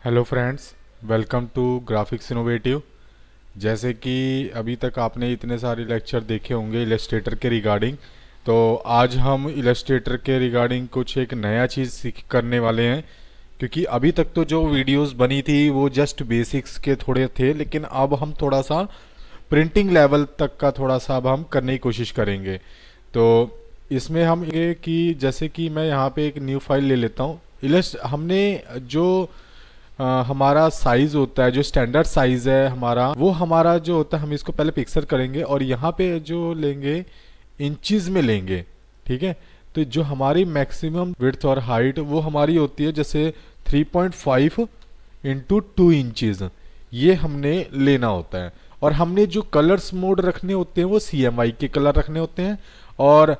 Hello friends, welcome to graphics innovative. जैसे कि अभी तक आपने इतने सारे लेक्चर देखे होंगे इलस्ट्रेटर के रिगार्डिंग, तो आज हम इलस्ट्रेटर के रिगार्डिंग कुछ एक नया चीज़ सीख करने वाले हैं। क्योंकि अभी तक तो जो वीडियोस बनी थी वो जस्ट बेसिक्स के थोड़े थे, लेकिन अब हम थोड़ा सा प्रिंटिंग लेवल तक का थोड़ा सा अब हम करने की कोशिश करेंगे। तो इसमें हम ये कि जैसे कि मैं यहाँ पे एक न्यू फाइल ले लेता हूँ। इलस्ट हमने जो हमारा साइज होता है, जो स्टैंडर्ड साइज है हमारा, वो हमारा जो होता है हम इसको पहले पिक्सल करेंगे और यहाँ पे जो लेंगे इंचेस में लेंगे। ठीक है, तो जो हमारी मैक्सिमम विड्थ और हाइट वो हमारी होती है जैसे 3.5 इंटू 2 इंचेस, ये हमने लेना होता है। और हमने जो कलर्स मोड रखने होते हैं वो CMY के कलर रखने होते हैं। और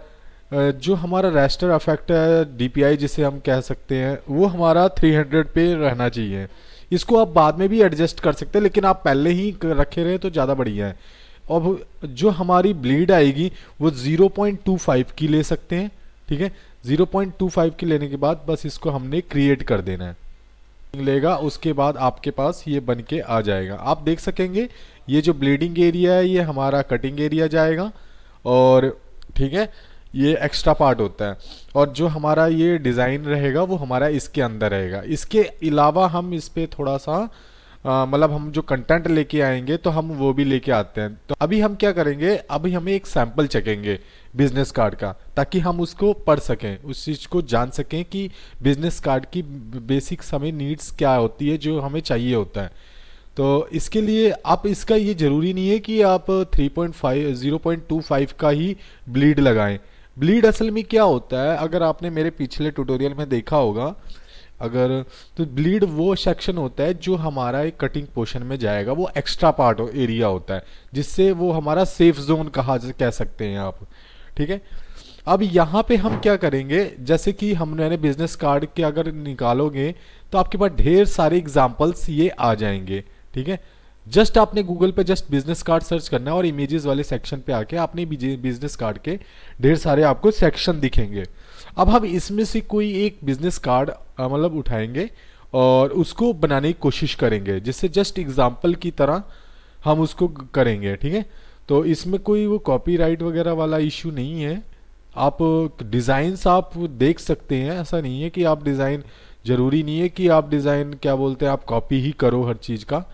जो हमारा रेस्टर इफेक्ट है, DPI जिसे हम कह सकते हैं, वो हमारा 300 पे रहना चाहिए। इसको आप बाद में भी एडजस्ट कर सकते हैं, लेकिन आप पहले ही रखे रहे तो ज़्यादा बढ़िया है। अब जो हमारी ब्लीड आएगी वो 0.25 की ले सकते हैं। ठीक है, 0.25 की लेने के बाद बस इसको हमने क्रिएट कर देना है, लेगा। उसके बाद आपके पास ये बन के आ जाएगा। आप देख सकेंगे ये जो ब्लीडिंग एरिया है ये हमारा कटिंग एरिया जाएगा। और ठीक है, ये एक्स्ट्रा पार्ट होता है। और जो हमारा ये डिज़ाइन रहेगा वो हमारा इसके अंदर रहेगा। इसके अलावा हम इस पे थोड़ा सा मतलब हम जो कंटेंट लेके आएंगे तो हम वो भी लेके आते हैं। तो अभी हम क्या करेंगे, अभी हमें एक सैंपल चेकेंगे बिजनेस कार्ड का, ताकि हम उसको पढ़ सकें, उस चीज़ को जान सकें कि बिजनेस कार्ड की बेसिक हमें नीड्स क्या होती है, जो हमें चाहिए होता है। तो इसके लिए आप इसका ये ज़रूरी नहीं है कि आप 0.25 का ही ब्लीड लगाएं। ब्लीड असल में क्या होता है, अगर आपने मेरे पिछले ट्यूटोरियल में देखा होगा अगर, तो ब्लीड वो सेक्शन होता है जो हमारा एक कटिंग पोर्शन में जाएगा, वो एक्स्ट्रा पार्ट एरिया होता है, जिससे वो हमारा सेफ जोन कह सकते हैं आप। ठीक है, अब यहाँ पे हम क्या करेंगे, जैसे कि मैंने बिजनेस कार्ड के अगर निकालोगे तो आपके पास ढेर सारे एग्जाम्पल्स ये आ जाएंगे। ठीक है, जस्ट आपने गूगल पे जस्ट बिजनेस कार्ड सर्च करना है और इमेजेस वाले सेक्शन पे आके आपने बिजनेस कार्ड के ढेर सारे आपको सेक्शन दिखेंगे। अब हम इसमें से कोई एक बिजनेस कार्ड मतलब उठाएंगे और उसको बनाने की कोशिश करेंगे, जिससे जस्ट एग्जाम्पल की तरह हम उसको करेंगे। ठीक है, तो इसमें कोई वो कॉपीराइट वगैरह वाला इशू नहीं है। आप डिज़ाइंस आप देख सकते हैं, ऐसा नहीं है कि आप डिज़ाइन, ज़रूरी नहीं है कि आप डिज़ाइन क्या बोलते हैं आप कॉपी ही करो हर चीज़ का,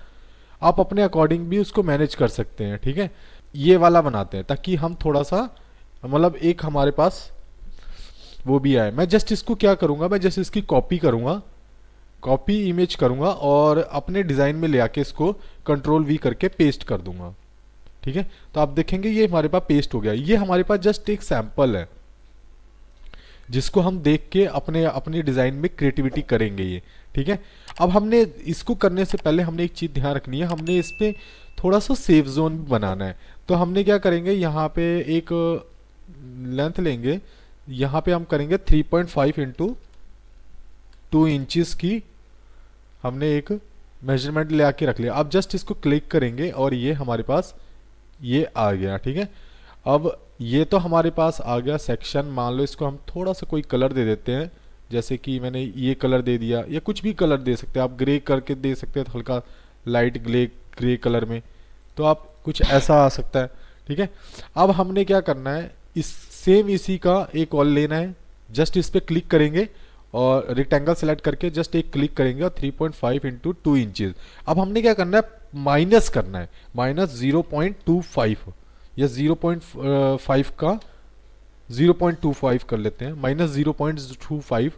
आप अपने अकॉर्डिंग भी उसको मैनेज कर सकते हैं। ठीक है, ये वाला बनाते हैं ताकि हम थोड़ा सा मतलब एक हमारे पास वो भी आए। मैं जस्ट इसको क्या करूँगा, मैं जस्ट इसकी कॉपी करूँगा, कॉपी इमेज करूँगा और अपने डिज़ाइन में ले आके इसको Ctrl+V करके पेस्ट कर दूंगा। ठीक है, तो आप देखेंगे ये हमारे पास पेस्ट हो गया। ये हमारे पास जस्ट एक सैंपल है जिसको हम देख के अपने अपने डिज़ाइन में क्रिएटिविटी करेंगे ये। ठीक है, अब हमने इसको करने से पहले हमने एक चीज़ ध्यान रखनी है, हमने इस पर थोड़ा सा सेफ जोन भी बनाना है। तो हमने क्या करेंगे, यहाँ पे एक लेंथ लेंगे, यहाँ पे हम करेंगे 3.5 इंटू 2 इंचज़ की हमने एक मेजरमेंट ले आके रख लिया। अब जस्ट इसको क्लिक करेंगे और ये हमारे पास ये आ गया। ठीक है, अब ये तो हमारे पास आ गया सेक्शन। मान लो इसको हम थोड़ा सा कोई कलर दे देते हैं, जैसे कि मैंने ये कलर दे दिया, या कुछ भी कलर दे सकते हैं आप, ग्रे करके दे सकते हैं, हल्का लाइट ग्रे कलर में, तो आप कुछ ऐसा आ सकता है। ठीक है, अब हमने क्या करना है, इसी का एक और लेना है। जस्ट इस पर क्लिक करेंगे और रेक्टेंगल सेलेक्ट करके जस्ट एक क्लिक करेंगे और 3.5 इंटू 2 इंचज़। अब हमने क्या करना है, माइनस करना है, माइनस 0.25 या 0.5 का 0.25 कर लेते हैं, माइनस 0.25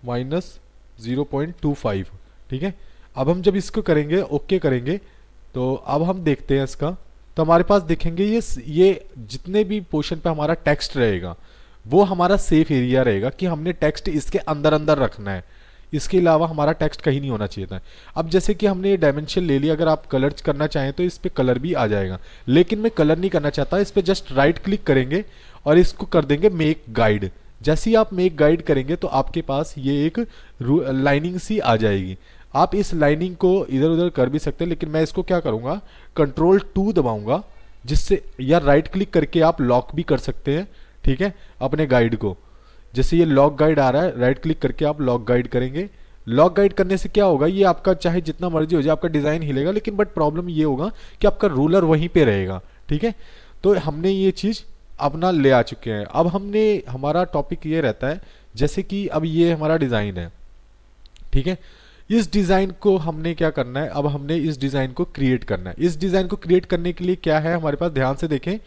माइनस 0.25। ठीक है, अब हम जब इसको करेंगे ओके करेंगे तो अब हम देखते हैं इसका, तो हमारे पास देखेंगे ये जितने भी पोर्शन पे हमारा टेक्स्ट रहेगा वो हमारा सेफ एरिया रहेगा कि हमने टेक्स्ट इसके अंदर अंदर रखना है, इसके अलावा हमारा टेक्स्ट कहीं नहीं होना चाहिए था। अब जैसे कि हमने ये डायमेंशन ले लिया, अगर आप कलर करना चाहें तो इस पर कलर भी आ जाएगा, लेकिन मैं कलर नहीं करना चाहता। इस पर जस्ट राइट क्लिक करेंगे और इसको कर देंगे मेक गाइड। जैसे ही आप मेक गाइड करेंगे तो आपके पास ये एक लाइनिंग सी आ जाएगी। आप इस लाइनिंग को इधर उधर कर भी सकते हैं, लेकिन मैं इसको क्या करूँगा, Ctrl+2 दबाऊंगा, जिससे या राइट क्लिक करके आप लॉक भी कर सकते हैं। ठीक है, अपने गाइड को, जैसे ये लॉक गाइड आ रहा है, राइट क्लिक करके आप लॉक गाइड करेंगे लॉक गाइड करने से क्या होगा, ये आपका चाहे जितना मर्जी हो जाए आपका डिज़ाइन हिलेगा, लेकिन बट प्रॉब्लम ये होगा कि आपका रूलर वहीं पे रहेगा। ठीक है, तो हमने ये चीज़ अपना ले आ चुके हैं। अब हमने हमारा टॉपिक ये रहता है, जैसे कि अब ये हमारा डिज़ाइन है, ठीक है, इस डिज़ाइन को हमने क्या करना है, अब हमने इस डिज़ाइन को क्रिएट करना है। इस डिज़ाइन को क्रिएट करने के लिए क्या है हमारे पास, ध्यान से देखें,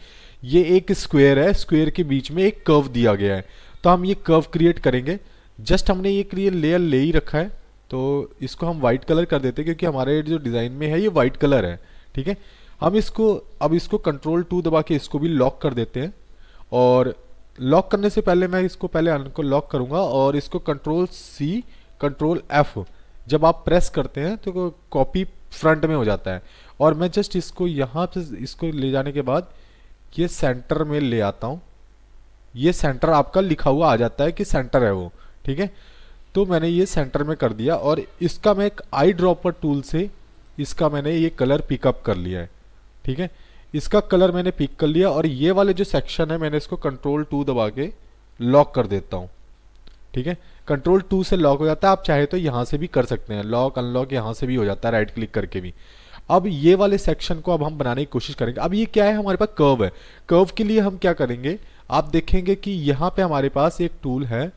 ये एक स्क्वायर है, स्क्वायर के बीच में एक कर्व दिया गया है, तो हम ये कर्व क्रिएट करेंगे। जस्ट हमने ये क्रिएट लेयर ले ही रखा है, तो इसको हम वाइट कलर कर देते हैं, क्योंकि हमारे जो डिज़ाइन में है ये वाइट कलर है। ठीक है, हम इसको अब इसको कंट्रोल 2 दबा के इसको भी लॉक कर देते हैं। और लॉक करने से पहले मैं इसको पहले अनको लॉक करूंगा, और इसको कंट्रोल C कंट्रोल F जब आप प्रेस करते हैं तो कॉपी फ्रंट में हो जाता है। और मैं जस्ट इसको यहाँ पे इसको ले जाने के बाद ये सेंटर में ले आता हूँ, ये सेंटर आपका लिखा हुआ आ जाता है कि सेंटर है वो। ठीक है, तो मैंने ये सेंटर में कर दिया, और इसका मैं एक आई ड्रॉपर टूल से इसका मैंने ये कलर पिकअप कर लिया है। ठीक है, इसका कलर मैंने पिक कर लिया, और ये वाले जो सेक्शन है मैंने इसको कंट्रोल 2 दबा के लॉक कर देता हूँ। ठीक है, कंट्रोल 2 से लॉक हो जाता है, आप चाहे तो यहाँ से भी कर सकते हैं, लॉक अनलॉक यहाँ से भी हो जाता है राइट क्लिक करके भी। अब ये वाले सेक्शन को अब हम बनाने की कोशिश करेंगे। अब ये क्या है, हमारे पास कर्व है, कर्व के लिए हम क्या करेंगे, आप देखेंगे कि यहाँ पे हमारे पास एक टूल है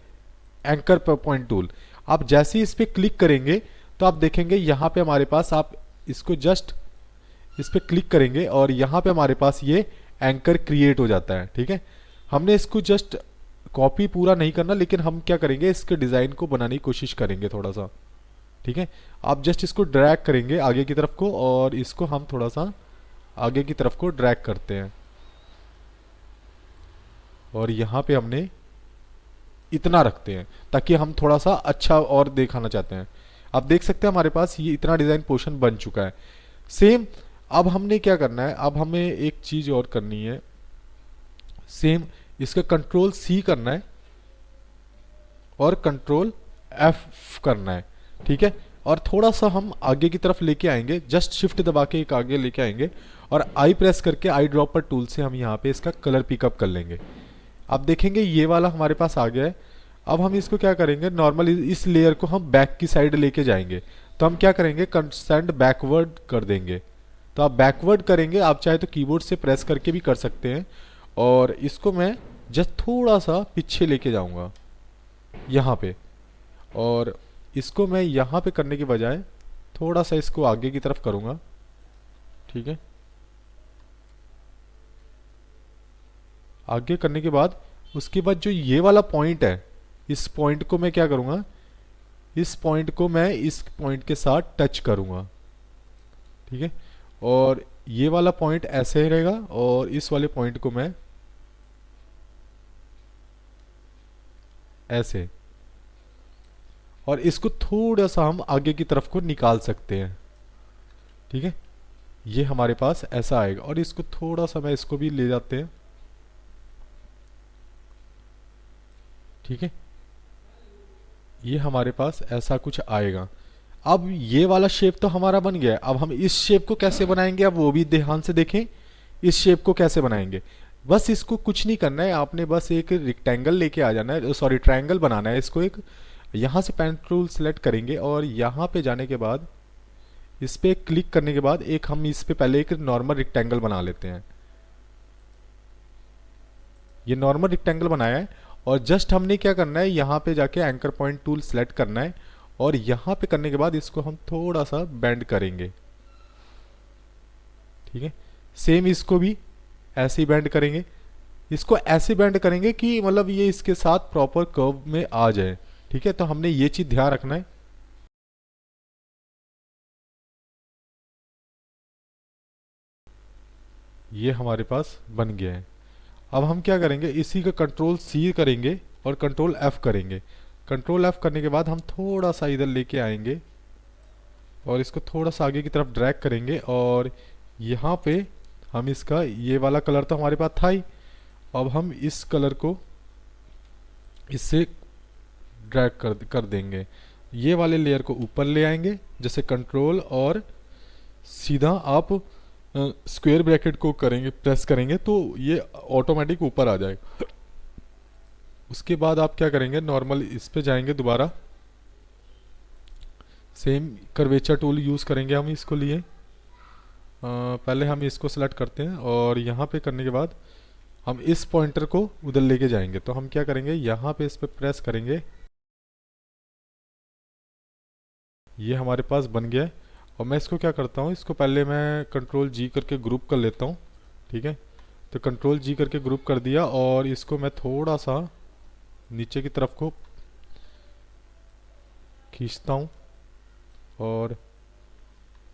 एंकर पॉइंट टूल। आप जैसे ही इस पर क्लिक करेंगे तो आप देखेंगे यहाँ पे हमारे पास, आप इसको जस्ट इस पर क्लिक करेंगे और यहाँ पे हमारे पास ये एंकर क्रिएट हो जाता है। ठीक है, हमने इसको जस्ट कॉपी पूरा नहीं करना, लेकिन हम क्या करेंगे, इसके डिज़ाइन को बनाने की कोशिश करेंगे थोड़ा सा। ठीक है, आप जस्ट इसको ड्रैग करेंगे आगे की तरफ को, और इसको हम थोड़ा सा आगे की तरफ को ड्रैग करते हैं, और यहाँ पे हमने इतना रखते हैं ताकि हम थोड़ा सा अच्छा और दिखाना चाहते हैं। आप देख सकते हैं हमारे पास ये इतना डिज़ाइन पोर्शन बन चुका है। सेम अब हमने क्या करना है, अब हमें एक चीज़ और करनी है, सेम इसका कंट्रोल C करना है और कंट्रोल F करना है। ठीक है, और थोड़ा सा हम आगे की तरफ लेके आएंगे, जस्ट शिफ्ट दबा के एक आगे लेके आएंगे, और आई प्रेस करके आई ड्रॉपर टूल से हम यहाँ पे इसका कलर पिकअप कर लेंगे। आप देखेंगे ये वाला हमारे पास आ गया है। अब हम इसको क्या करेंगे, नॉर्मल इस लेयर को हम बैक की साइड लेके जाएंगे, तो हम क्या करेंगे, सेंड बैकवर्ड कर देंगे। तो आप बैकवर्ड करेंगे, आप चाहे तो कीबोर्ड से प्रेस करके भी कर सकते हैं, और इसको मैं जस्ट थोड़ा सा पीछे लेके जाऊंगा यहाँ पे, और इसको मैं यहाँ पे करने के बजाय थोड़ा सा इसको आगे की तरफ करूँगा। ठीक है, आगे करने के बाद उसके बाद जो ये वाला पॉइंट है, इस पॉइंट को मैं क्या करूँगा, इस पॉइंट को मैं इस पॉइंट के साथ टच करूँगा। ठीक है, और ये वाला पॉइंट ऐसे ही रहेगा, और इस वाले पॉइंट को मैं ऐसे, और इसको थोड़ा सा हम आगे की तरफ को निकाल सकते हैं। ठीक है, ये हमारे पास ऐसा आएगा, और इसको थोड़ा सा मैं इसको भी ले जाते हैं। ठीक है, ये हमारे पास ऐसा कुछ आएगा। अब ये वाला शेप तो हमारा बन गया है, अब हम इस शेप को कैसे बनाएंगे, अब वो भी ध्यान से देखें, इस शेप को कैसे बनाएंगे। बस इसको कुछ नहीं करना है, आपने बस एक रेक्टेंगल लेके आ जाना है, सॉरी ट्रायंगल बनाना है इसको। एक यहाँ से पेन टूल सेलेक्ट करेंगे, और यहाँ पे जाने के बाद इस पे क्लिक करने के बाद एक हम इस पे पहले एक नॉर्मल रेक्टेंगल बना लेते हैं। ये नॉर्मल रेक्टेंगल बनाया है, और जस्ट हमने क्या करना है, यहाँ पे जाके एंकर पॉइंट टूल सेलेक्ट करना है, और यहाँ पे करने के बाद इसको हम थोड़ा सा बेंड करेंगे। ठीक है, सेम इसको भी ऐसे ही बेंड करेंगे, इसको ऐसे बेंड करेंगे कि मतलब ये इसके साथ प्रॉपर कर्व में आ जाए। ठीक है, तो हमने ये चीज ध्यान रखना है। ये हमारे पास बन गया है। अब हम क्या करेंगे, इसी का कंट्रोल C करेंगे और कंट्रोल F करेंगे। कंट्रोल F करने के बाद हम थोड़ा सा इधर लेके आएंगे, और इसको थोड़ा सा आगे की तरफ ड्रैग करेंगे, और यहाँ पे हम इसका, ये वाला कलर तो हमारे पास था ही, अब हम इस कलर को इससे ड्रैग कर देंगे। ये वाले लेयर को ऊपर ले आएंगे, जैसे कंट्रोल और सीधा आप स्क्वायर ब्रैकेट को करेंगे, प्रेस करेंगे तो ये ऑटोमेटिक ऊपर आ जाएगा। उसके बाद आप क्या करेंगे, नॉर्मल इस पे जाएंगे दोबारा, सेम कर्वेचर टूल यूज़ करेंगे हम इसको लिए। पहले हम इसको सेलेक्ट करते हैं और यहाँ पे करने के बाद हम इस पॉइंटर को उधर लेके जाएंगे। तो हम क्या करेंगे, यहाँ पे इस पर प्रेस करेंगे, ये हमारे पास बन गया है। और मैं इसको क्या करता हूँ, इसको पहले मैं कंट्रोल जी करके ग्रुप कर लेता हूँ। ठीक है, तो कंट्रोल जी करके ग्रुप कर दिया और इसको मैं थोड़ा सा नीचे की तरफ को खींचता हूँ और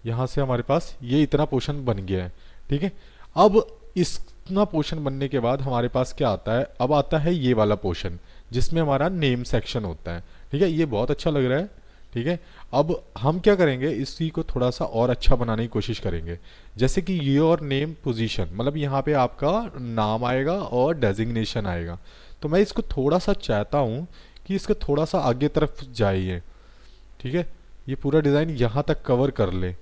यहाँ से हमारे पास ये इतना पोर्शन बन गया है। ठीक है, अब इतना पोर्शन बनने के बाद हमारे पास क्या आता है, अब आता है ये वाला पोर्शन जिसमें हमारा नेम सेक्शन होता है। ठीक है, ये बहुत अच्छा लग रहा है। ठीक है, अब हम क्या करेंगे, इसी को थोड़ा सा और अच्छा बनाने की कोशिश करेंगे। जैसे कि योर नेम पोजीशन, मतलब यहाँ पे आपका नाम आएगा और डेजिग्नेशन आएगा। तो मैं इसको थोड़ा सा चाहता हूँ कि इसको थोड़ा सा आगे तरफ जाइए। ठीक है, ये पूरा डिज़ाइन यहाँ तक कवर कर ले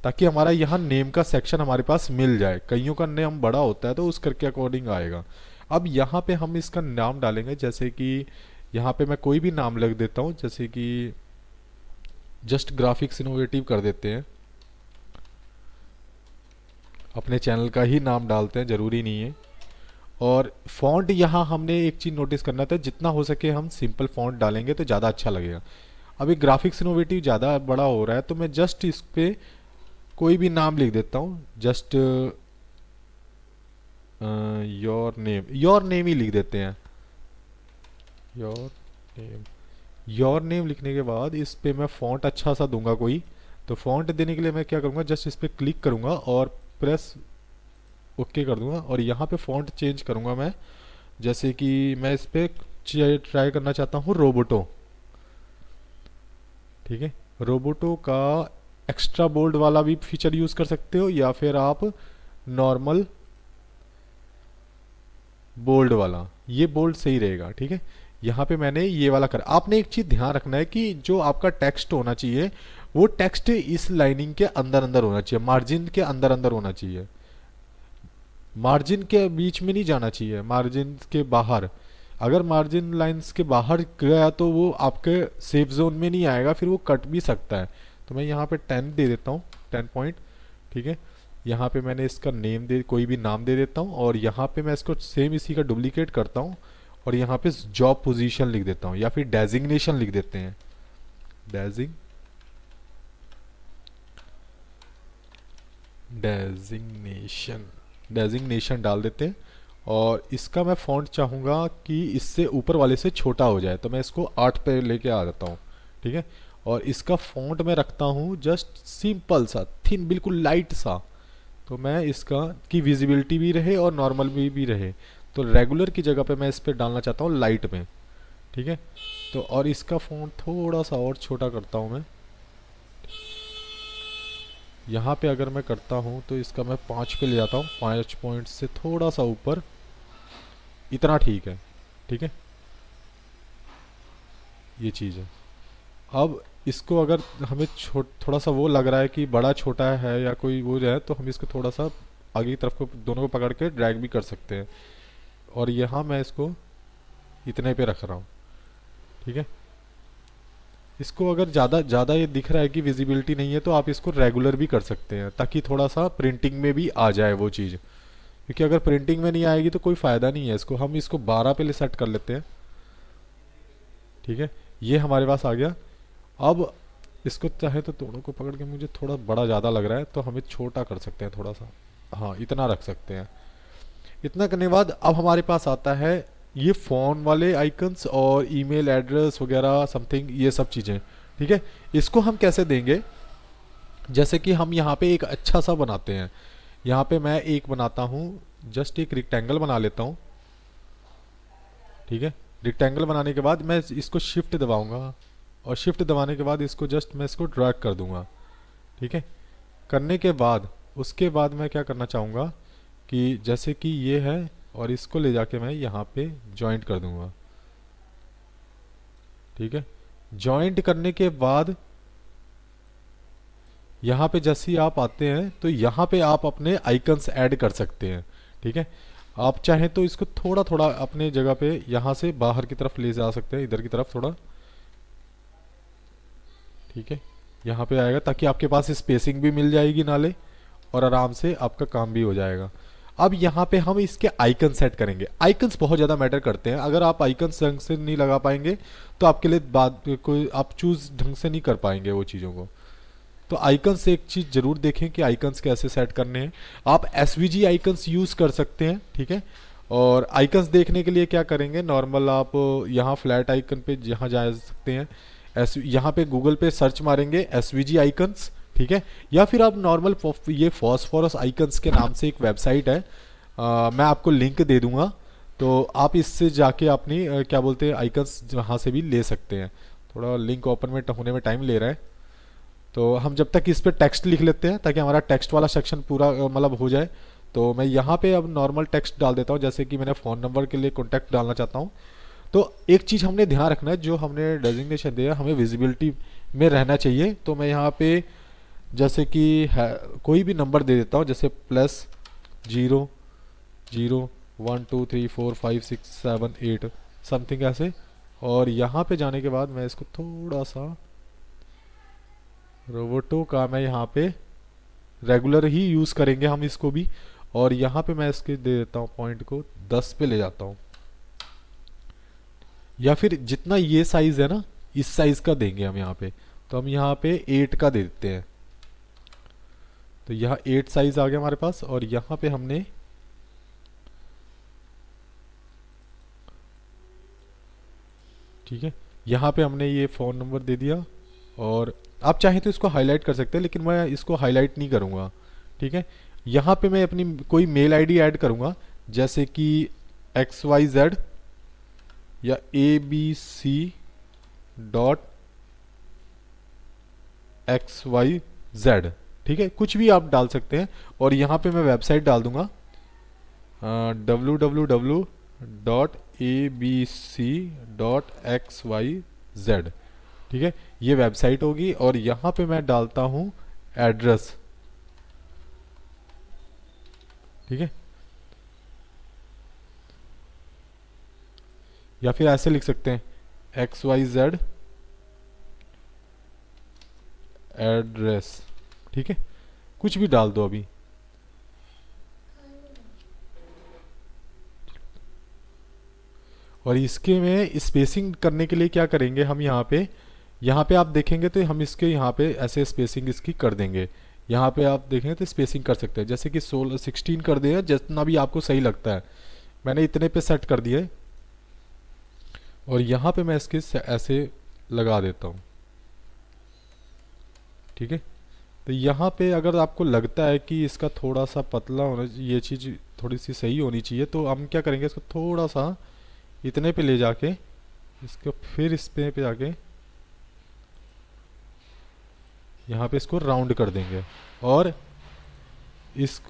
ताकि हमारा यहाँ नेम का सेक्शन हमारे पास मिल जाए। कईयों का नेम बड़ा होता है तो उस करके अकॉर्डिंग आएगा। अब यहाँ पे हम इसका नाम डालेंगे, जैसे कि यहाँ पे मैं कोई भी नाम लिख देता हूँ, जैसे कि जस्ट ग्राफिक्स इनोवेटिव कर देते हैं। अपने चैनल का ही नाम डालते हैं, ज़रूरी नहीं है। और फॉन्ट यहाँ हमने एक चीज़ नोटिस करना था, जितना हो सके हम सिंपल फॉन्ट डालेंगे तो ज़्यादा अच्छा लगेगा। अभी ग्राफिक्स इनोवेटिव ज़्यादा बड़ा हो रहा है तो मैं जस्ट इस पर कोई भी नाम लिख देता हूँ, जस्ट योर नेम ही लिख देते हैं। योर नेम लिखने के बाद इस पे मैं फॉन्ट अच्छा सा दूंगा कोई। तो फॉन्ट देने के लिए मैं क्या करूँगा, जस्ट इस पर क्लिक करूँगा और प्रेस ओके कर दूंगा और यहाँ पे फॉन्ट चेंज करूँगा मैं। जैसे कि मैं इस पर ट्राई करना चाहता हूँ रोबोटो। ठीक है, रोबोटो का एक्स्ट्रा बोल्ड वाला भी फीचर यूज़ कर सकते हो या फिर आप नॉर्मल बोल्ड वाला, ये बोल्ड सही रहेगा। ठीक है, यहाँ पे मैंने ये वाला कर। आपने एक चीज़ ध्यान रखना है कि जो आपका टेक्स्ट होना चाहिए वो टेक्स्ट इस लाइनिंग के अंदर अंदर होना चाहिए, मार्जिन के अंदर अंदर होना चाहिए, मार्जिन के बीच में नहीं जाना चाहिए, मार्जिन के बाहर। अगर मार्जिन लाइंस के बाहर गया तो वो आपके सेफ जोन में नहीं आएगा, फिर वो कट भी सकता है। तो मैं यहाँ पे 10 दे देता हूँ, 10 पॉइंट। ठीक है, यहाँ पे मैंने इसका नेम दे, कोई भी नाम दे देता हूँ और यहाँ पे मैं इसको सेम इसी का डुप्लीकेट करता हूँ और यहाँ पे जॉब पोजीशन लिख देता हूँ या फिर डेजिग्नेशन लिख देते हैं। डेजिग्नेशन डाल देते हैं और इसका मैं फॉन्ट चाहूँगा कि इससे ऊपर वाले से छोटा हो जाए, तो मैं इसको 8 पे लेके आ जाता हूँ। ठीक है, और इसका फॉन्ट मैं रखता हूँ जस्ट सिंपल सा, थिन, बिल्कुल लाइट सा। तो मैं इसका की विजिबिलिटी भी रहे और नॉर्मल भी रहे। तो रेगुलर की जगह पे मैं इस पर डालना चाहता हूँ लाइट में। ठीक है, तो और इसका फॉन्ट थोड़ा सा और छोटा करता हूँ मैं। यहाँ पे अगर मैं करता हूँ तो इसका मैं 5 पे ले जाता हूँ, 5 पॉइंट से थोड़ा सा ऊपर, इतना ठीक है। ठीक है, ये चीज़ है। अब इसको अगर हमें थोड़ा सा वो लग रहा है कि बड़ा छोटा है या कोई वो जो है, तो हम इसको थोड़ा सा आगे की तरफ को दोनों को पकड़ के ड्रैग भी कर सकते हैं। और यहाँ मैं इसको इतने पे रख रहा हूँ। ठीक है, इसको अगर ज़्यादा ये दिख रहा है कि विजिबिलिटी नहीं है तो आप इसको रेगुलर भी कर सकते हैं ताकि थोड़ा सा प्रिंटिंग में भी आ जाए वो चीज़। क्योंकि अगर प्रिंटिंग में नहीं आएगी तो कोई फ़ायदा नहीं है। इसको हम इसको 12 पे ले सेट कर लेते हैं। ठीक है, ये हमारे पास आ गया। अब इसको चाहे तो दोनों को पकड़ के, मुझे थोड़ा बड़ा ज़्यादा लग रहा है तो हमें छोटा कर सकते हैं थोड़ा सा, हाँ इतना रख सकते हैं। इतना करने के बाद अब हमारे पास आता है ये फ़ोन वाले आइकन्स और ईमेल एड्रेस वगैरह समथिंग, ये सब चीज़ें। ठीक है, इसको हम कैसे देंगे, जैसे कि हम यहाँ पे एक अच्छा सा बनाते हैं। यहाँ पे मैं एक बनाता हूँ, जस्ट एक रेक्टेंगल बना लेता हूँ। ठीक है, रेक्टेंगल बनाने के बाद मैं इसको शिफ्ट दबाऊंगा और शिफ्ट दबाने के बाद इसको जस्ट मैं इसको ड्रैग कर दूंगा। ठीक है, करने के बाद उसके बाद मैं क्या करना चाहूँगा कि जैसे कि ये है और इसको ले जाके मैं यहाँ पे जॉइंट कर दूंगा। ठीक है, जॉइंट करने के बाद यहाँ पे जैसे ही आप आते हैं तो यहाँ पे आप अपने आइकन्स ऐड कर सकते हैं। ठीक है, आप चाहें तो इसको थोड़ा थोड़ा अपने जगह पे यहाँ से बाहर की तरफ ले जा सकते हैं, इधर की तरफ थोड़ा। ठीक है, यहाँ पे आएगा ताकि आपके पास स्पेसिंग भी मिल जाएगी नाले, और आराम से आपका काम भी हो जाएगा। अब यहाँ पे हम इसके आइकन सेट करेंगे। आइकन्स बहुत ज़्यादा मैटर करते हैं। अगर आप आइकन्स ढंग से नहीं लगा पाएंगे तो आपके लिए बात कोई, आप चूज़ ढंग से नहीं कर पाएंगे वो चीज़ों को। तो आइकन्स से एक चीज़ ज़रूर देखें कि आइकन्स कैसे सेट करने हैं। आप एसवीजी आइकन्स यूज़ कर सकते हैं, ठीक है। और आइकन्स देखने के लिए क्या करेंगे, नॉर्मल आप यहाँ फ्लैट आइकन पे जहाँ जा सकते हैं, यहाँ पे गूगल पे सर्च मारेंगे एसवीजी आइकन्स, ठीक है। या फिर आप नॉर्मल ये फॉस्फोरस आइकन्स के नाम से एक वेबसाइट है, मैं आपको लिंक दे दूंगा, तो आप इससे जाके अपनी क्या बोलते हैं आइकन्स वहाँ से भी ले सकते हैं। थोड़ा लिंक ओपन में होने में टाइम ले रहा है, तो हम जब तक इस पे टेक्स्ट लिख लेते हैं ताकि हमारा टेक्स्ट वाला सेक्शन पूरा मतलब हो जाए। तो मैं यहाँ पे अब नॉर्मल टेक्स्ट डाल देता हूँ, जैसे कि मैंने फ़ोन नंबर के लिए कॉन्टैक्ट डालना चाहता हूँ। तो एक चीज़ हमने ध्यान रखना है, जो हमने डेजिग्नेशन दिया हमें विजिबिलिटी में रहना चाहिए। तो मैं यहाँ पे जैसे कि कोई भी नंबर दे देता हूँ, जैसे +0 0 1 2 3 4 5 6 7 8 समथिंग ऐसे। और यहाँ पे जाने के बाद मैं इसको थोड़ा सा रोबोटो का, मैं यहाँ पे रेगुलर ही यूज़ करेंगे हम इसको भी, और यहाँ पे मैं इसके दे देता हूँ पॉइंट को 10 पे ले जाता हूँ, या फिर जितना ये साइज़ है ना इस साइज़ का देंगे हम यहाँ पे। तो हम यहाँ पे 8 का दे देते हैं, तो यहाँ 8 साइज़ आ गया हमारे पास। और यहाँ पे हमने ठीक है, यहाँ पे हमने ये फ़ोन नंबर दे दिया। और आप चाहें तो इसको हाईलाइट कर सकते हैं, लेकिन मैं इसको हाईलाइट नहीं करूँगा, ठीक है। यहाँ पे मैं अपनी कोई मेल आईडी ऐड करूँगा, जैसे कि XYZ या ABC.XYZ, ठीक है, कुछ भी आप डाल सकते हैं। और यहाँ पे मैं वेबसाइट डाल दूँगा www.abc.xyz, ठीक है, ये वेबसाइट होगी। और यहाँ पे मैं डालता हूँ एड्रेस, ठीक है, या फिर ऐसे लिख सकते हैं XYZ एड्रेस, ठीक है, कुछ भी डाल दो अभी। और इसके में स्पेसिंग करने के लिए क्या करेंगे हम, यहाँ पे आप देखेंगे तो हम इसके यहाँ पे ऐसे स्पेसिंग इसकी कर देंगे। यहाँ पे आप देखेंगे तो स्पेसिंग कर सकते हैं, जैसे कि 16 कर दिया, जितना भी आपको सही लगता है। मैंने इतने पे सेट कर दिया है, और यहाँ पे मैं इसके ऐसे लगा देता हूँ, ठीक है। तो यहाँ पे अगर आपको लगता है कि इसका थोड़ा सा पतला होना, ये चीज़ थोड़ी सी सही होनी चाहिए, तो हम क्या करेंगे, इसको थोड़ा सा इतने पे ले जाके इसको फिर इस पे जाके यहाँ पे इसको राउंड कर देंगे, और इस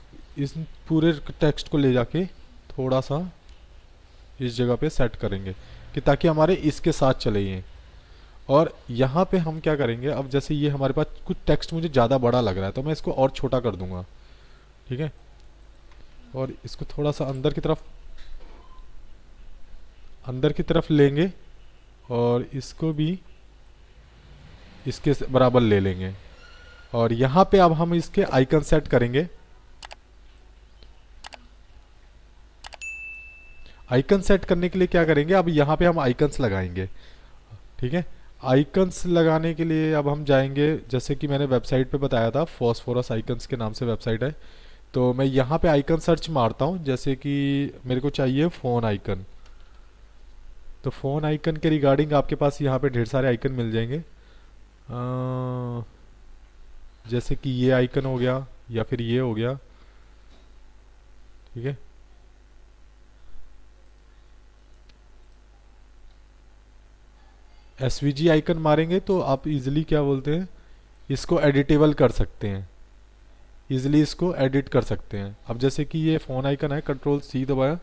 पूरे टेक्स्ट को ले जाके थोड़ा सा इस जगह पे सेट करेंगे कि ताकि हमारे इसके साथ चले ये। और यहाँ पे हम क्या करेंगे, अब जैसे ये हमारे पास कुछ टेक्स्ट मुझे ज़्यादा बड़ा लग रहा है, तो मैं इसको और छोटा कर दूंगा, ठीक है। और इसको थोड़ा सा अंदर की तरफ लेंगे, और इसको भी इसके बराबर ले लेंगे। और यहाँ पे अब हम इसके आइकन सेट करेंगे। आइकन सेट करने के लिए क्या करेंगे, अब यहाँ पे हम आइकन्स लगाएंगे, ठीक है। आइकन्स लगाने के लिए अब हम जाएंगे, जैसे कि मैंने वेबसाइट पे बताया था, फॉस्फोरस आइकन्स के नाम से वेबसाइट है। तो मैं यहाँ पे आइकन सर्च मारता हूँ, जैसे कि मेरे को चाहिए फ़ोन आइकन। तो फ़ोन आइकन के रिगार्डिंग आपके पास यहाँ पे ढेर सारे आइकन मिल जाएंगे, जैसे कि ये आइकन हो गया, या फिर ये हो गया, ठीक है। एसवीजी आइकन मारेंगे तो आप इजीली क्या बोलते हैं, इसको एडिटेबल कर सकते हैं, इजीली इसको एडिट कर सकते हैं। अब जैसे कि ये फ़ोन आइकन है, Ctrl+C दबाया,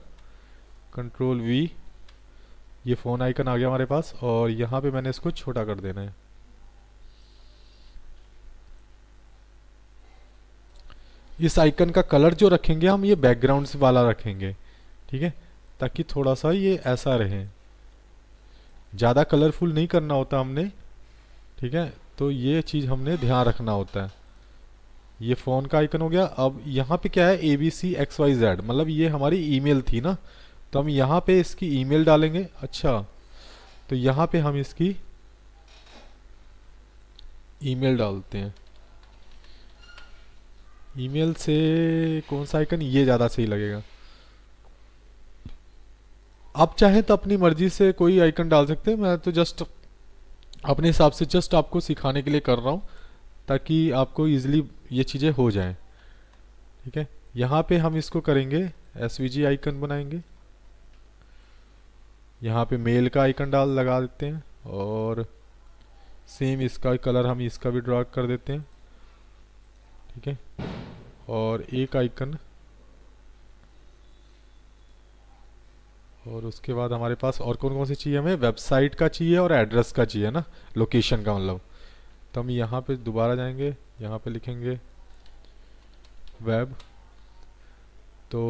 Ctrl+V, ये फ़ोन आइकन आ गया हमारे पास। और यहाँ पे मैंने इसको छोटा कर देना है। इस आइकन का कलर जो रखेंगे हम, ये बैकग्राउंड वाला रखेंगे, ठीक है, ताकि थोड़ा सा ये ऐसा रहे, ज़्यादा कलरफुल नहीं करना होता हमने, ठीक है। तो ये चीज़ हमने ध्यान रखना होता है। ये फ़ोन का आइकन हो गया। अब यहाँ पे क्या है, ABCXYZ, मतलब ये हमारी ईमेल थी ना, तो हम यहाँ पे इसकी ईमेल डालेंगे। अच्छा, तो यहाँ पे हम इसकी ईमेल डालते हैं। ईमेल से कौन सा आइकन, ये ज़्यादा सही लगेगा। आप चाहें तो अपनी मर्जी से कोई आइकन डाल सकते हैं, मैं तो जस्ट अपने हिसाब से जस्ट आपको सिखाने के लिए कर रहा हूँ, ताकि आपको इजीली ये चीज़ें हो जाएं। ठीक है, यहाँ पे हम इसको करेंगे, SVG आइकन बनाएंगे। यहाँ पे मेल का आइकन डाल लगा देते हैं, और सेम इसका कलर हम इसका भी ड्रॉ कर देते हैं। ठीक है, और एक आइकन, और उसके बाद हमारे पास और कौन कौन सी चाहिए, हमें वेबसाइट का चाहिए और एड्रेस का चाहिए ना, लोकेशन का मतलब। तो हम यहाँ पे दोबारा जाएंगे, यहाँ पे लिखेंगे वेब। तो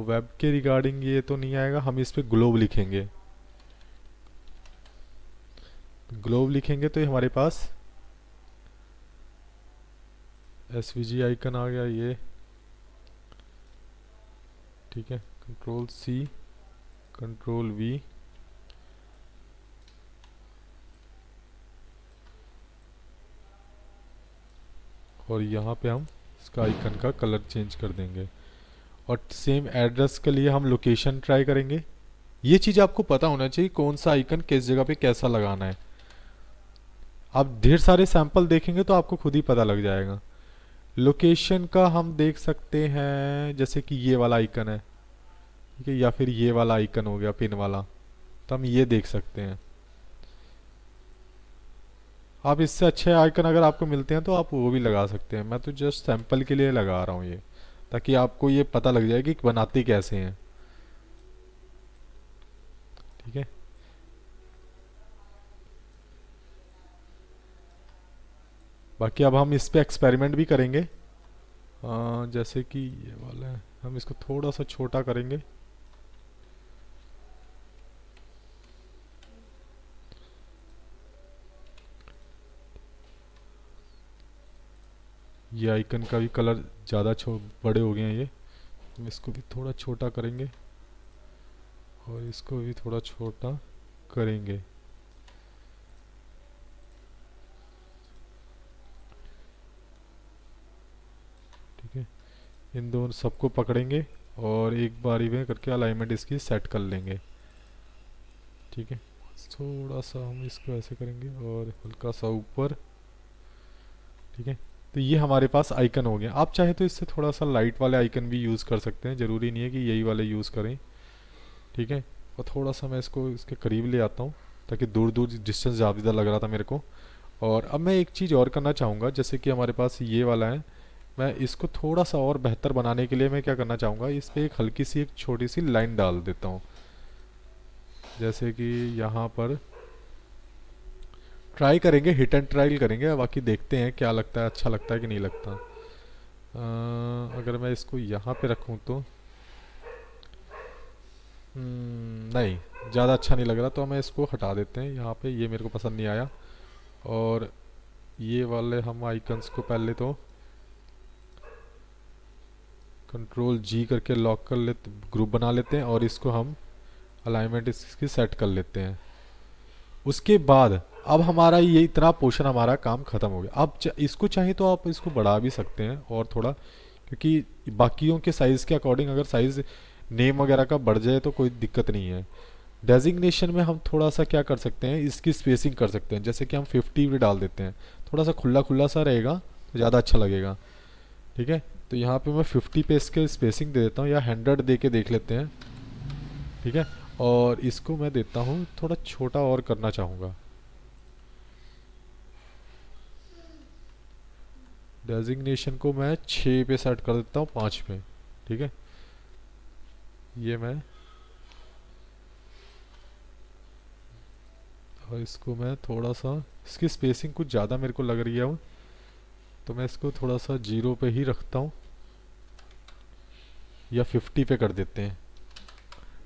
वेब के रिगार्डिंग ये तो नहीं आएगा, हम इस पे ग्लोब लिखेंगे। ग्लोब लिखेंगे तो ये हमारे पास SVG आइकन आ गया ये। ठीक है, Ctrl+C Ctrl+V, और यहाँ पे हम इसका आइकन का कलर चेंज कर देंगे। और सेम एड्रेस के लिए हम लोकेशन ट्राई करेंगे। ये चीज़ आपको पता होना चाहिए कौन सा आइकन किस जगह पे कैसा लगाना है। आप ढेर सारे सैंपल देखेंगे तो आपको खुद ही पता लग जाएगा। लोकेशन का हम देख सकते हैं, जैसे कि ये वाला आइकन है, ठीक है, या फिर ये वाला आइकन हो गया पिन वाला, तो हम ये देख सकते हैं। आप इससे अच्छे आइकन अगर आपको मिलते हैं तो आप वो भी लगा सकते हैं। मैं तो जस्ट सैंपल के लिए लगा रहा हूँ ये, ताकि आपको ये पता लग जाए कि बनाते कैसे हैं। ठीक है, बाकी अब हम इस पे एक्सपेरिमेंट भी करेंगे। जैसे कि ये वाला है, हम इसको थोड़ा सा छोटा करेंगे। ये आइकन का भी कलर ज़्यादा बड़े हो गए हैं ये, हम इसको भी थोड़ा छोटा करेंगे, और इसको भी थोड़ा छोटा करेंगे। ठीक है, इन दोनों सबको पकड़ेंगे और एक बारी में करके अलाइनमेंट इसकी सेट कर लेंगे। ठीक है, थोड़ा सा हम इसको ऐसे करेंगे और हल्का सा ऊपर। ठीक है, तो ये हमारे पास आइकन हो गया। आप चाहे तो इससे थोड़ा सा लाइट वाले आइकन भी यूज़ कर सकते हैं, ज़रूरी नहीं है कि यही वाले यूज़ करें। ठीक है, और थोड़ा सा मैं इसको इसके करीब ले आता हूँ, ताकि दूर दूर डिस्टेंस ज़्यादा लग रहा था मेरे को। और अब मैं एक चीज़ और करना चाहूँगा, जैसे कि हमारे पास ये वाला है, मैं इसको थोड़ा सा और बेहतर बनाने के लिए मैं क्या करना चाहूँगा, इस पर एक हल्की सी एक छोटी सी लाइन डाल देता हूँ। जैसे कि यहाँ पर ट्राई करेंगे, हिट एंड ट्रायल करेंगे, बाकी देखते हैं क्या लगता है, अच्छा लगता है कि नहीं लगता। अगर मैं इसको यहाँ पे रखूँ तो नहीं, ज़्यादा अच्छा नहीं लग रहा, तो मैं इसको हटा देते हैं यहाँ पे, ये मेरे को पसंद नहीं आया। और ये वाले हम आइकन्स को पहले तो Ctrl+G करके लॉक कर लेते, ग्रुप बना लेते हैं, और इसको हम अलाइनमेंट इसकी सेट कर लेते हैं। उसके बाद अब हमारा ये इतना पोर्शन हमारा काम ख़त्म हो गया। अब इसको चाहे तो आप इसको बढ़ा भी सकते हैं और थोड़ा, क्योंकि बाकियों के साइज़ के अकॉर्डिंग अगर साइज़ नेम वगैरह का बढ़ जाए तो कोई दिक्कत नहीं है। डेजिग्नेशन में हम थोड़ा सा क्या कर सकते हैं, इसकी स्पेसिंग कर सकते हैं, जैसे कि हम 50 भी डाल देते हैं, थोड़ा सा खुला खुला सा रहेगा तो ज़्यादा अच्छा लगेगा। ठीक है, तो यहाँ पे मैं 50 पे इसके स्पेसिंग दे देता हूँ, या 100 दे के देख लेते हैं। ठीक है, और इसको मैं देता हूँ थोड़ा छोटा और करना चाहूँगा। डेजिग्नेशन को मैं 6 पे सेट कर देता हूँ, 5 पे। ठीक है, ये मैं, और इसको मैं थोड़ा सा, इसकी स्पेसिंग कुछ ज़्यादा मेरे को लग रही है, तो मैं इसको थोड़ा सा 0 पे ही रखता हूँ, या 50 पे कर देते हैं।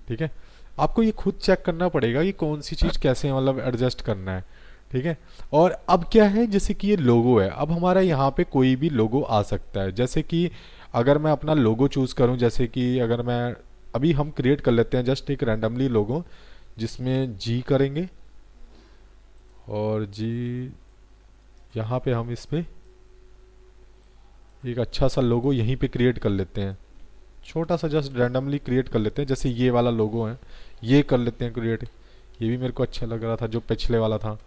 ठीक है, आपको ये खुद चेक करना पड़ेगा कि कौन सी चीज़ कैसे मतलब एडजस्ट करना है। ठीक है। और अब क्या है, जैसे कि ये लोगो है, अब हमारा यहाँ पे कोई भी लोगो आ सकता है। जैसे कि अगर मैं अपना लोगो चूज़ करूँ, जैसे कि अगर मैं अभी हम क्रिएट कर लेते हैं जस्ट एक रैंडमली लोगो, जिसमें जी करेंगे और जी यहाँ पे हम इस पे एक अच्छा सा लोगो यहीं पे क्रिएट कर लेते हैं, छोटा सा जस्ट रैंडमली क्रिएट कर लेते हैं। जैसे ये वाला लोगो है, ये कर लेते हैं क्रिएट। ये भी मेरे को अच्छा लग रहा था जो पिछले वाला था,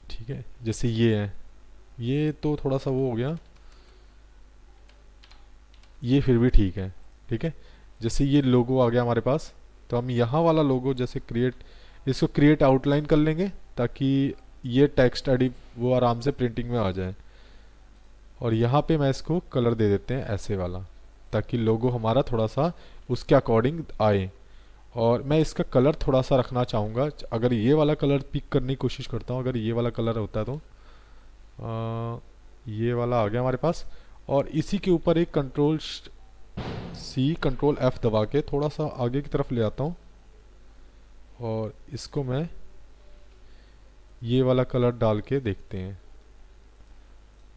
ठीक है। जैसे ये है, ये तो थोड़ा सा वो हो गया, ये फिर भी ठीक है, ठीक है। जैसे ये लोगो आ गया हमारे पास, तो हम यहाँ वाला लोगो जैसे क्रिएट, इसको क्रिएट आउटलाइन कर लेंगे ताकि ये टेक्स्ट एडिट वो आराम से प्रिंटिंग में आ जाए। और यहाँ पे मैं इसको कलर दे देते हैं ऐसे वाला, ताकि लोगो हमारा थोड़ा सा उसके अकॉर्डिंग आए। और मैं इसका कलर थोड़ा सा रखना चाहूँगा, अगर ये वाला कलर पिक करने की कोशिश करता हूँ, अगर ये वाला कलर होता है तो ये वाला आ गया हमारे पास। और इसी के ऊपर एक कंट्रोल सी कंट्रोल एफ दबा के थोड़ा सा आगे की तरफ ले आता हूँ, और इसको मैं ये वाला कलर डाल के देखते हैं,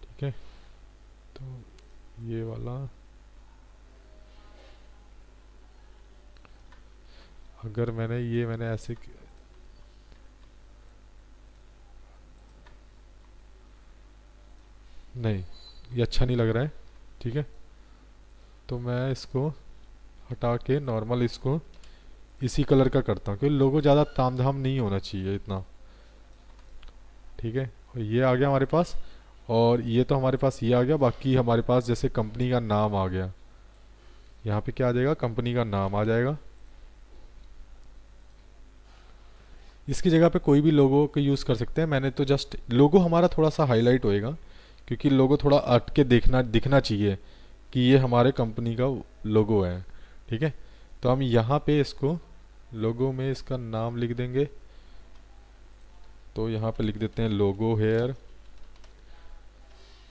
ठीक है। तो ये वाला अगर मैंने ऐसे नहीं, ये अच्छा नहीं लग रहा है, ठीक है। तो मैं इसको हटा के नॉर्मल इसको इसी कलर का करता हूँ, क्योंकि लोगो ज़्यादा तामझाम नहीं होना चाहिए इतना, ठीक है। और ये आ गया हमारे पास, और ये तो हमारे पास ये आ गया। बाकी हमारे पास जैसे कंपनी का नाम आ गया, यहाँ पे क्या आ जाएगा, कंपनी का नाम आ जाएगा। इसकी जगह पे कोई भी लोगो को यूज़ कर सकते हैं। मैंने तो जस्ट लोगो हमारा थोड़ा सा हाईलाइट होएगा, क्योंकि लोगो थोड़ा हट के दिखना चाहिए कि ये हमारे कंपनी का लोगो है, ठीक है। तो हम यहाँ पे इसको लोगो में इसका नाम लिख देंगे, तो यहाँ पे लिख देते हैं लोगो हेयर,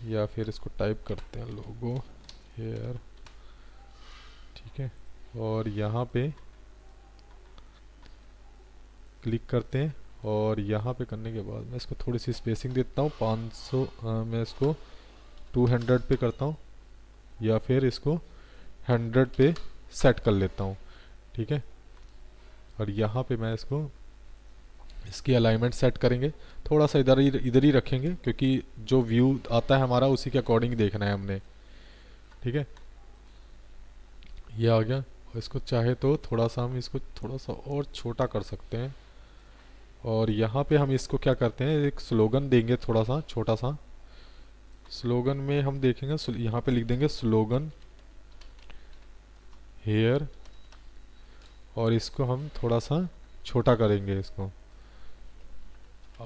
या फिर इसको टाइप करते हैं लोगो हेयर, ठीक है। और यहाँ पे क्लिक करते हैं, और यहाँ पे करने के बाद मैं इसको थोड़ी सी स्पेसिंग देता हूँ 500, मैं इसको 200 पे करता हूँ, या फिर इसको 100 पे सेट कर लेता हूँ, ठीक है। और यहाँ पे मैं इसकी अलाइनमेंट सेट करेंगे, थोड़ा सा इधर ही रखेंगे, क्योंकि जो व्यू आता है हमारा उसी के अकॉर्डिंग देखना है हमने, ठीक है। ये आ गया, और इसको चाहे तो थोड़ा सा हम इसको थोड़ा सा और छोटा कर सकते हैं। और यहाँ पे हम इसको क्या करते हैं, एक स्लोगन देंगे थोड़ा सा छोटा सा। स्लोगन में हम देखेंगे, यहाँ पे लिख देंगे स्लोगन हेयर, और इसको हम थोड़ा सा छोटा करेंगे, इसको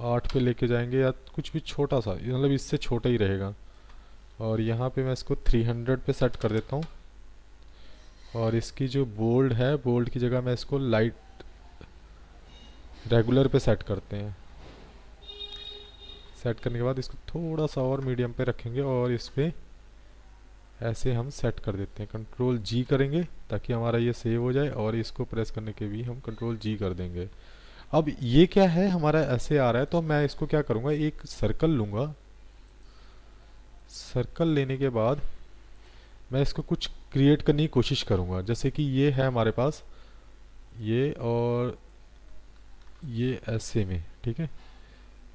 8 पे लेके जाएंगे, या कुछ भी छोटा सा, मतलब इससे छोटा ही रहेगा। और यहाँ पे मैं इसको 300 पे सेट कर देता हूँ। और इसकी जो बोल्ड है, बोल्ड की जगह मैं इसको लाइट रेगुलर पे सेट करते हैं। सेट करने के बाद इसको थोड़ा सा और मीडियम पे रखेंगे, और इस पे ऐसे हम सेट कर देते हैं। कंट्रोल जी करेंगे ताकि हमारा ये सेव हो जाए, और इसको प्रेस करने के भी हम कंट्रोल जी कर देंगे। अब ये क्या है, हमारा ऐसे आ रहा है, तो मैं इसको क्या करूँगा, एक सर्कल लूँगा। सर्कल लेने के बाद मैं इसको कुछ क्रिएट करने की कोशिश करूँगा। जैसे कि ये है हमारे पास ये, और ये ऐसे में, ठीक है।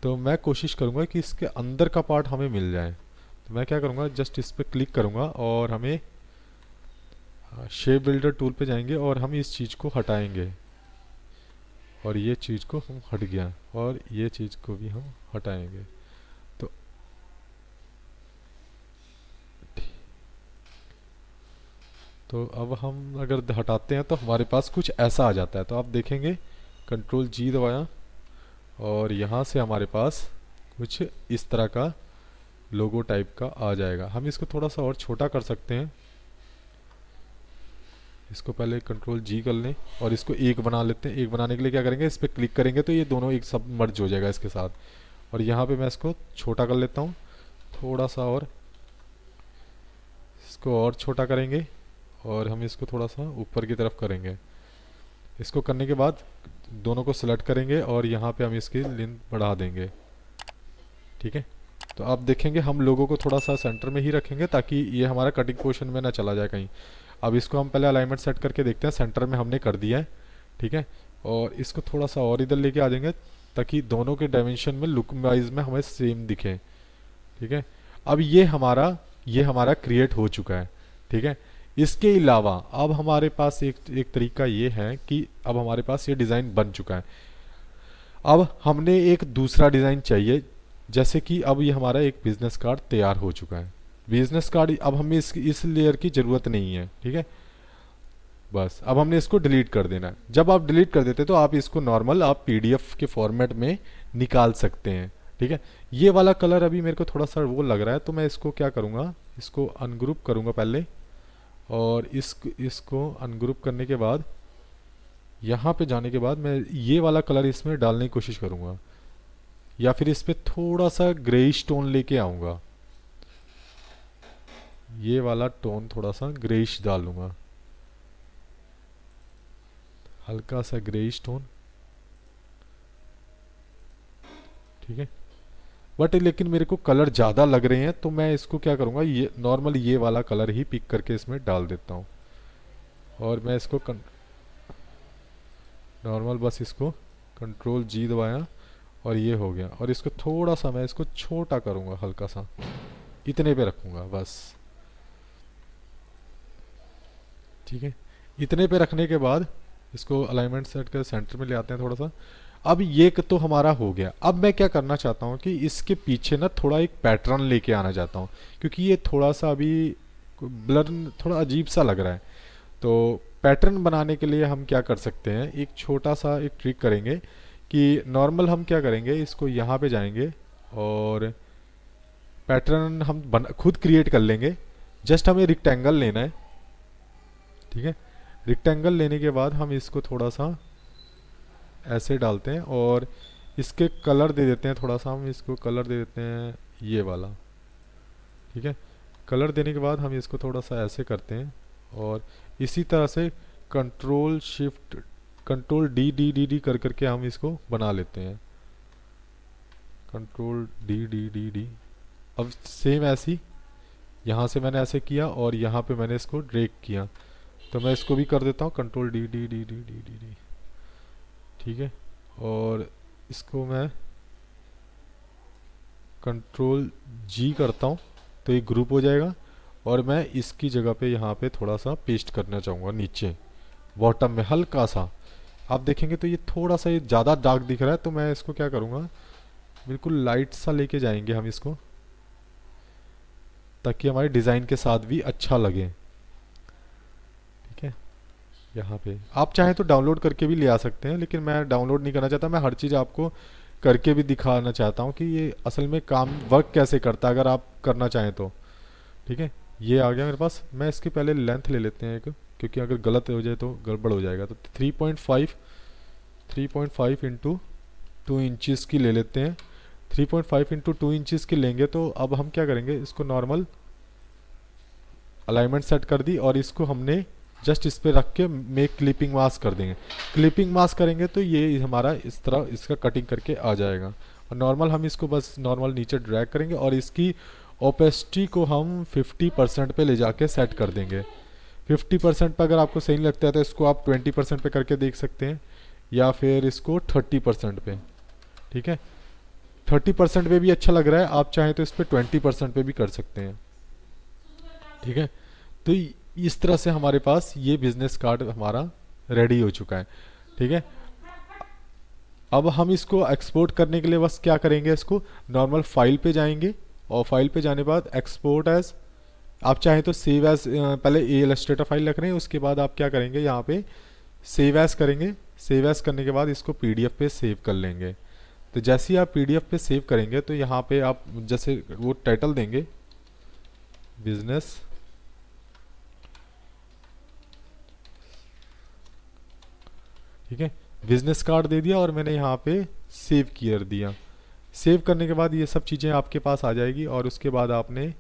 तो मैं कोशिश करूँगा कि इसके अंदर का पार्ट हमें मिल जाए। तो मैं क्या करूँगा, जस्ट इस पर क्लिक करूँगा, और हमें शेप बिल्डर टूल पे जाएंगे, और हम इस चीज़ को हटाएंगे, और ये चीज़ को हम हट गया, और ये चीज़ को भी हम हटाएंगे। तो तो अब हम अगर हटाते हैं तो हमारे पास कुछ ऐसा आ जाता है। तो आप देखेंगे कंट्रोल जी दबाया, और यहाँ से हमारे पास कुछ इस तरह का लोगो टाइप का आ जाएगा। हम इसको थोड़ा सा और छोटा कर सकते हैं। इसको पहले कंट्रोल जी कर लें, और इसको एक बना लेते हैं। एक बनाने के लिए क्या करेंगे, इस पर क्लिक करेंगे तो ये दोनों एक सब मर्ज हो जाएगा इसके साथ। और यहाँ पे मैं इसको छोटा कर लेता हूँ थोड़ा सा, और इसको और छोटा करेंगे, और हम इसको थोड़ा सा ऊपर की तरफ करेंगे। इसको करने के बाद दोनों को सिलेक्ट करेंगे और यहाँ पे हम इसकी लेंथ बढ़ा देंगे। ठीक है, तो आप देखेंगे हम लोगों को थोड़ा सा सेंटर में ही रखेंगे ताकि ये हमारा कटिंग पोर्शन में ना चला जाए कहीं। अब इसको हम पहले अलाइनमेंट सेट करके देखते हैं, सेंटर में हमने कर दिया है। ठीक है, और इसको थोड़ा सा और इधर लेके आ जाएंगे ताकि दोनों के डायमेंशन में लुक वाइज में हमें सेम दिखे। ठीक है, अब ये हमारा क्रिएट हो चुका है। ठीक है, इसके अलावा अब हमारे पास एक तरीका ये है कि अब हमारे पास ये डिज़ाइन बन चुका है। अब हमने एक दूसरा डिज़ाइन चाहिए, जैसे कि अब ये हमारा एक बिजनेस कार्ड तैयार हो चुका है। बिजनेस कार्ड अब हमें इस लेयर की ज़रूरत नहीं है। ठीक है, बस अब हमने इसको डिलीट कर देना है। जब आप डिलीट कर देते तो आप इसको नॉर्मल आप पीडीएफ के फॉर्मेट में निकाल सकते हैं। ठीक है, ये वाला कलर अभी मेरे को थोड़ा सा वो लग रहा है, तो मैं इसको क्या करूँगा, इसको अनग्रुप करूँगा पहले, और इसको अनग्रुप करने के बाद यहाँ पे जाने के बाद मैं ये वाला कलर इसमें डालने की कोशिश करूँगा, या फिर इस पर थोड़ा सा ग्रेइश टोन लेके आऊँगा। ये वाला टोन थोड़ा सा ग्रेइश डालूंगा, हल्का सा ग्रेइश टोन। ठीक है, बट लेकिन मेरे को कलर ज़्यादा लग रहे हैं, तो मैं इसको क्या करूँगा, ये नॉर्मल ये वाला कलर ही पिक करके इसमें डाल देता हूँ। और मैं इसको नॉर्मल बस इसको कंट्रोल जी दबाया और ये हो गया। और इसको थोड़ा सा मैं इसको छोटा करूँगा, हल्का सा इतने पे रखूँगा बस। ठीक है, इतने पे रखने के बाद इसको अलाइनमेंट सेट कर सेंटर में ले आते हैं थोड़ा सा। अब ये तो हमारा हो गया। अब मैं क्या करना चाहता हूँ कि इसके पीछे ना थोड़ा एक पैटर्न लेके आना चाहता हूँ, क्योंकि ये थोड़ा सा अभी ब्लर थोड़ा अजीब सा लग रहा है। तो पैटर्न बनाने के लिए हम क्या कर सकते हैं, एक छोटा सा एक ट्रिक करेंगे कि नॉर्मल हम क्या करेंगे, इसको यहाँ पे जाएंगे और पैटर्न हम खुद क्रिएट कर लेंगे। जस्ट हमें रिक्टेंगल लेना है। ठीक है, रेक्टेंगल लेने के बाद हम इसको थोड़ा सा ऐसे डालते हैं और इसके कलर दे देते हैं, थोड़ा सा हम इसको कलर दे देते हैं ये वाला। ठीक है, कलर देने के बाद हम इसको थोड़ा सा ऐसे करते हैं और इसी तरह से control shift control D D D D कर करके हम इसको बना लेते हैं। Control D D D D. अब सेम ऐसी यहाँ से मैंने ऐसे किया और यहाँ पे मैंने इसको ड्रैग किया, तो मैं इसको भी कर देता हूँ control D D D D D D D. ठीक है, और इसको मैं कंट्रोल जी करता हूँ तो ये ग्रुप हो जाएगा। और मैं इसकी जगह पे यहाँ पे थोड़ा सा पेस्ट करना चाहूँगा नीचे बॉटम में हल्का सा। आप देखेंगे तो ये थोड़ा सा ये ज़्यादा डार्क दिख रहा है, तो मैं इसको क्या करूँगा, बिल्कुल लाइट सा लेके जाएंगे हम इसको, ताकि हमारे डिज़ाइन के साथ भी अच्छा लगे। ठीक है, यहाँ पे आप चाहें तो डाउनलोड करके भी ले आ सकते हैं, लेकिन मैं डाउनलोड नहीं करना चाहता। मैं हर चीज़ आपको करके भी दिखाना चाहता हूँ कि ये असल में काम वर्क कैसे करता है, अगर आप करना चाहें तो। ठीक है, ये आ गया मेरे पास। मैं इसकी पहले लेंथ ले लेते हैं एक, क्योंकि अगर गलत हो जाए तो गड़बड़ हो जाएगा। तो 3.5 इंटू 2 इंचज़ की ले लेते हैं। 3.5 इंटू 2 इंचज़ की लेंगे तो अब हम क्या करेंगे, इसको नॉर्मल अलाइनमेंट सेट कर दी और इसको हमने जस्ट इस पे रख के मेक क्लिपिंग मास्क कर देंगे। क्लिपिंग मास्क करेंगे तो ये हमारा इस तरह इसका कटिंग करके आ जाएगा। और नॉर्मल हम इसको बस नॉर्मल नीचे ड्रैग करेंगे और इसकी ओपेसिटी को हम 50% पे ले जाके सेट कर देंगे। 50% पे अगर आपको सही लगता है तो इसको आप 20% पे करके देख सकते हैं, या फिर इसको 30% पे। ठीक है, 30% पे भी अच्छा लग रहा है, आप चाहें तो इस पर 20% पे भी कर सकते हैं। ठीक है, तो इस तरह से हमारे पास ये बिजनेस कार्ड हमारा रेडी हो चुका है। ठीक है, अब हम इसको एक्सपोर्ट करने के लिए बस क्या करेंगे, इसको नॉर्मल फाइल पे जाएंगे और फाइल पे जाने बाद एक्सपोर्ट एज, आप चाहें तो सेव एज, पहले ये इलस्ट्रेटर फाइल रख रहे हैं, उसके बाद आप क्या करेंगे यहाँ पे सेव एज करेंगे। सेव एज करने के बाद इसको पीडीएफ पे सेव कर लेंगे। तो जैसे ही आप पीडीएफ पे सेव करेंगे तो यहाँ पे आप जैसे वो टाइटल देंगे बिजनेस, ठीक है, बिजनेस कार्ड दे दिया और मैंने यहाँ पे सेव कर दिया। सेव करने के बाद ये सब चीज़ें आपके पास आ जाएगी और उसके बाद आपने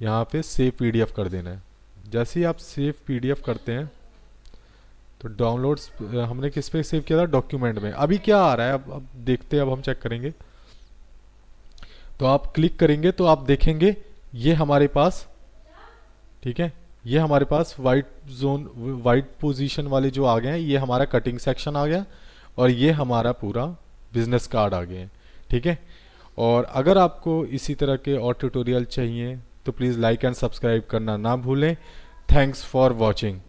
यहाँ पे सेव पीडीएफ कर देना है। जैसे ही आप सेव पीडीएफ करते हैं तो डाउनलोड्स हमने किस पे सेव किया था, डॉक्यूमेंट में। अभी क्या आ रहा है, अब देखते हैं, अब हम चेक करेंगे। तो आप क्लिक करेंगे तो आप देखेंगे ये हमारे पास, ठीक है, ये हमारे पास वाइट जोन, वाइट पोजीशन वाले जो आ गए हैं, ये हमारा कटिंग सेक्शन आ गया, और ये हमारा पूरा बिजनेस कार्ड आ गए हैं, ठीक है। और अगर आपको इसी तरह के और ट्यूटोरियल चाहिए तो प्लीज़ लाइक एंड सब्सक्राइब करना ना भूलें। Thanks for watching.